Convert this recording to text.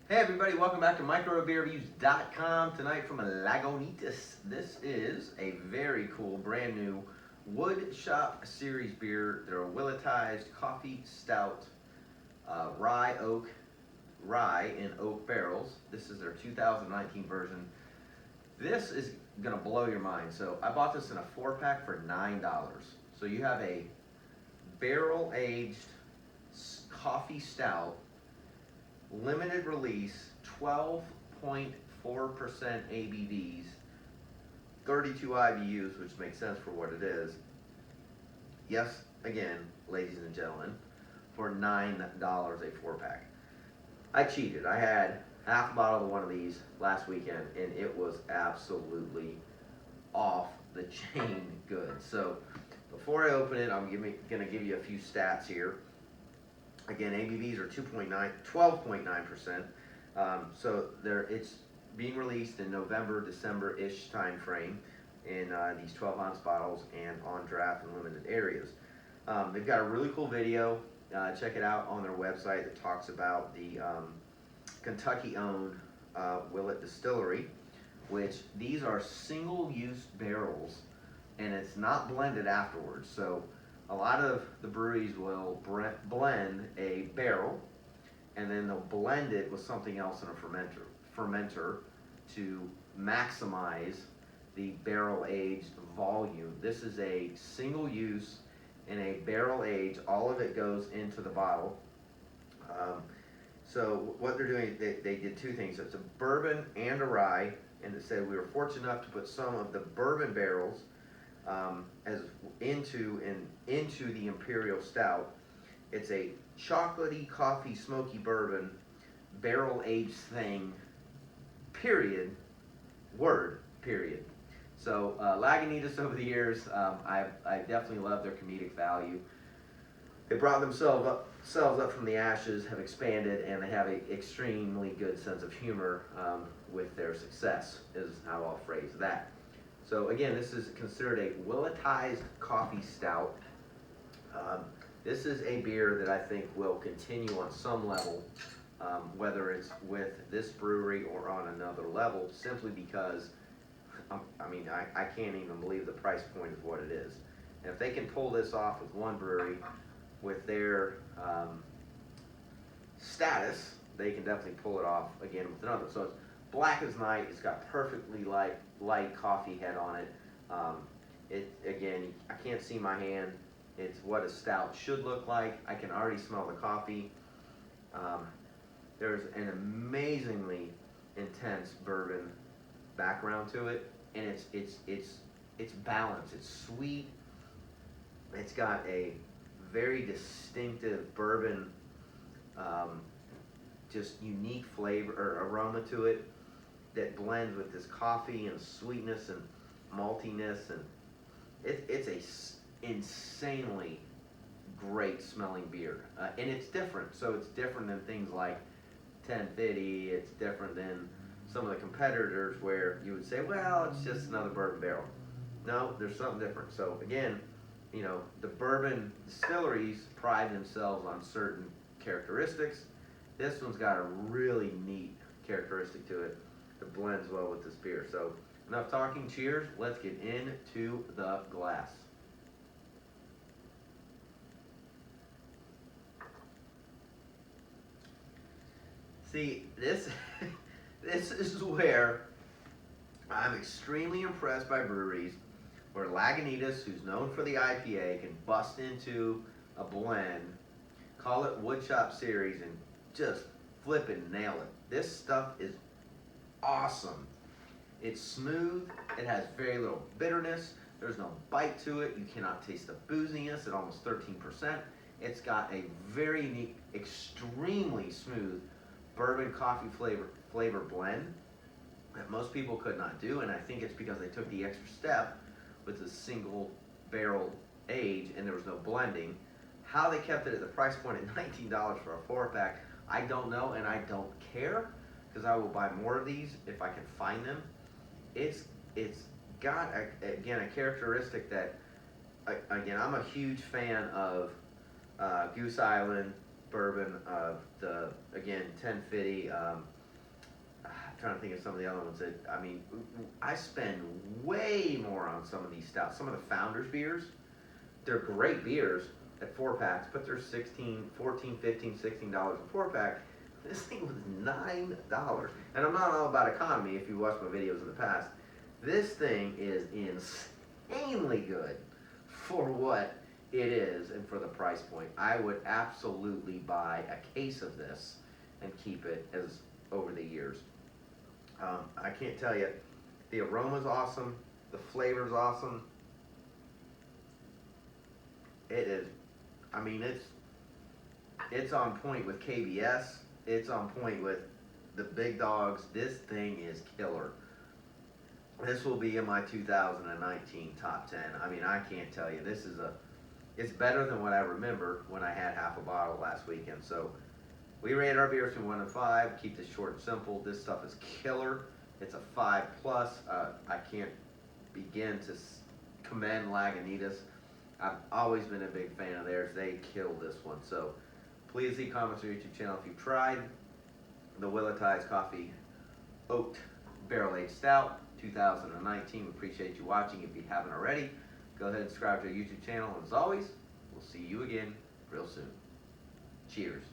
Hey everybody, welcome back to microbeerreviews.com. Tonight from Lagunitas. This is a very cool brand new wood shop series beer. They're a Willettized coffee stout, rye in oak barrels. This is their 2019 version. This is gonna blow your mind. So I bought this in a 4-pack for $9. So you have a barrel aged coffee stout, limited release, 12.4% ABVs, 32 IBUs, which makes sense for what it is. Yes, again, ladies and gentlemen, for $9 a 4-pack. I cheated. I had half a bottle of one of these last weekend, and it was absolutely off the chain good. So before I open it, I'm gonna give you a few stats here. Again, ABVs are 12.9%. So it's being released in November, December-ish time frame in these 12-ounce bottles and on draft in limited areas. They've got a really cool video. Check it out on their website that talks about the Kentucky-owned Willett distillery, which these are single-use barrels, and it's not blended afterwards. So a lot of the breweries will blend a barrel and then they'll blend it with something else in a fermenter to maximize the barrel aged volume. This is a single use in a barrel age. All of it goes into the bottle. So what they're doing, they did two things. It's a bourbon and a rye, and it said we were fortunate enough to put some of the bourbon barrels as into the Imperial Stout. It's a chocolatey, coffee, smoky bourbon, barrel aged thing, period, word, period. So Lagunitas over the years, I've definitely loved their comedic value. They brought themselves up from the ashes, have expanded, and they have an extremely good sense of humor with their success, is how I'll phrase that. So again, this is considered a Willettized coffee stout. This is a beer that I think will continue on some level, whether it's with this brewery or on another level, simply because, I can't even believe the price point of what it is. And if they can pull this off with one brewery, with their status, they can definitely pull it off again with another. So it's black as night. It's got perfectly light coffee head on it. Again, I can't see my hand. It's what a stout should look like. I can already smell the coffee. There's an amazingly intense bourbon background to it, and it's balanced. It's sweet. It's got a very distinctive bourbon, just unique flavor or aroma to it that blends with this coffee and sweetness and maltiness, and it's a insanely great smelling beer, and it's different. So it's different than things like 1050. It's different than some of the competitors where you would say, well, it's just another bourbon barrel. No, there's something different. So again, the bourbon distilleries pride themselves on certain characteristics. This one's got a really neat characteristic to it that blends well with this beer. So enough talking. Cheers. Let's get into the glass. See, this is where I'm extremely impressed by breweries where Lagunitas, who's known for the IPA, can bust into a blend, call it Woodshop Series, and just flip and nail it. This stuff is awesome. It's smooth. It has very little bitterness. There's no bite to it. You cannot taste the booziness at almost 13%. It's got a very unique, extremely smooth bourbon coffee flavor blend that most people could not do, and I think it's because they took the extra step with a single barrel age and there was no blending. How they kept it at the price point at $19 for a 4-pack, I don't know, and I don't care, because I will buy more of these if I can find them. It's got again a characteristic that, again, I'm a huge fan of Goose Island, bourbon of the, again, 1050. I'm trying to think of some of the other ones that, I mean, I spend way more on some of these stouts. Some of the Founders beers, they're great beers at 4-packs, but they're 16, 14, 15, $16 a 4-pack. This thing was $9. And I'm not all about economy if you watched my videos in the past. This thing is insanely good for what it is and for the price point. I would absolutely buy a case of this and keep it as over the years. I can't tell you, the aroma's awesome, the flavor's awesome. It is, I mean, it's on point with KBS. It's on point with the big dogs. This thing is killer. This will be in my 2019 top 10. I mean, I can't tell you. It's better than what I remember when I had half a bottle last weekend. So we rate our beers from 1 to 5. Keep this short and simple. This stuff is killer. It's a 5+. I can't begin to commend Lagunitas. I've always been a big fan of theirs. They killed this one. So please leave comments on our YouTube channel if you've tried the Willettized Coffee Oat Barrel Aged Stout 2019. We appreciate you watching. If you haven't already, go ahead and subscribe to our YouTube channel. And as always, we'll see you again real soon. Cheers.